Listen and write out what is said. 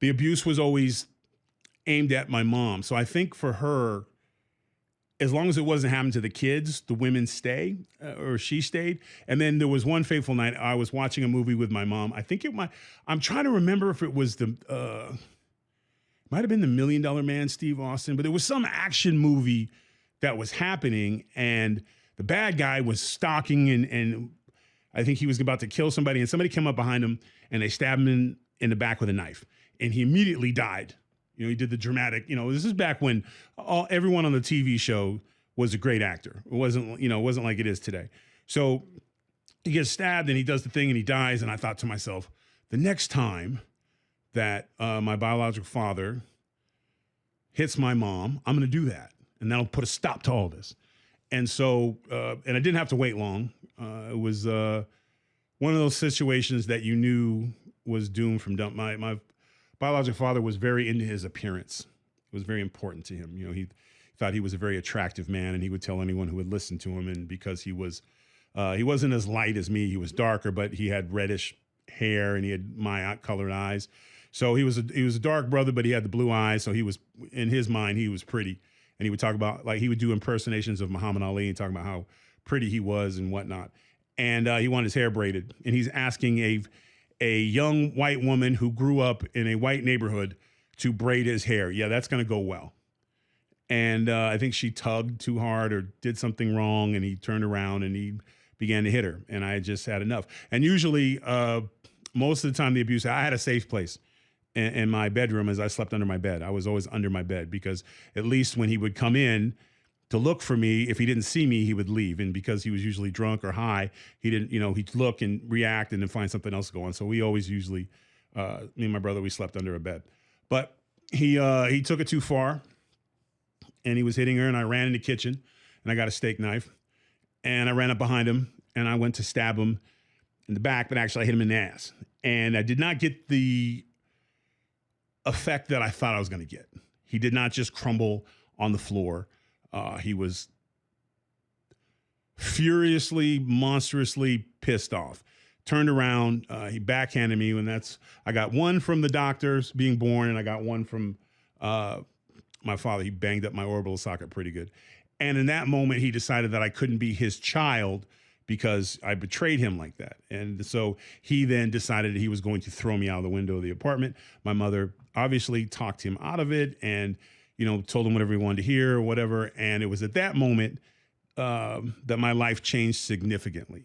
the abuse was always aimed at my mom. So I think for her, as long as it wasn't happening to the kids, the women stay, or she stayed. And then there was one fateful night I was watching a movie with my mom. I think I'm trying to remember if it was might have been the $1 Million Man, Steve Austin, but it was some action movie that was happening, and the bad guy was stalking, and I think he was about to kill somebody, and somebody came up behind him and they stabbed him in the back with a knife, and he immediately died. You know, he did the dramatic, this is back when everyone on the TV show was a great actor. It wasn't like it is today. So he gets stabbed and he does the thing and he dies. And I thought to myself, the next time that my biological father hits my mom, I'm going to do that. And that'll put a stop to all this. And so, and I didn't have to wait long. It was one of those situations that you knew was doomed from dump. My biological father was very into his appearance. It was very important to him. He thought he was a very attractive man, and he would tell anyone who would listen to him. And because he wasn't as light as me, he was darker, but he had reddish hair and he had my colored eyes. So he was a dark brother, but he had the blue eyes. So he was, in his mind, he was pretty. And he would talk about, he would do impersonations of Muhammad Ali and talk about how pretty he was and whatnot. And he wanted his hair braided. And he's asking a young white woman who grew up in a white neighborhood to braid his hair. Yeah, that's going to go well. And I think she tugged too hard or did something wrong, and he turned around and he began to hit her. And I just had enough. And usually, most of the time, the abuse, I had a safe place in my bedroom as I slept under my bed. I was always under my bed because at least when he would come in to look for me, if he didn't see me, he would leave. And because he was usually drunk or high, he didn't, he'd look and react and then find something else to go on. So we always usually, me and my brother, we slept under a bed. But he took it too far and he was hitting her, and I ran in the kitchen and I got a steak knife and I ran up behind him and I went to stab him in the back, but actually I hit him in the ass. And I did not get the effect that I thought I was going to get. He did not just crumble on the floor. He was furiously, monstrously pissed off. Turned around, he backhanded me, and I got one from the doctors being born, and I got one from my father. He banged up my orbital socket pretty good. And in that moment, he decided that I couldn't be his child because I betrayed him like that. And so he then decided that he was going to throw me out of the window of the apartment. My mother obviously talked him out of it and, told him whatever he wanted to hear or whatever. And it was at that moment that my life changed significantly.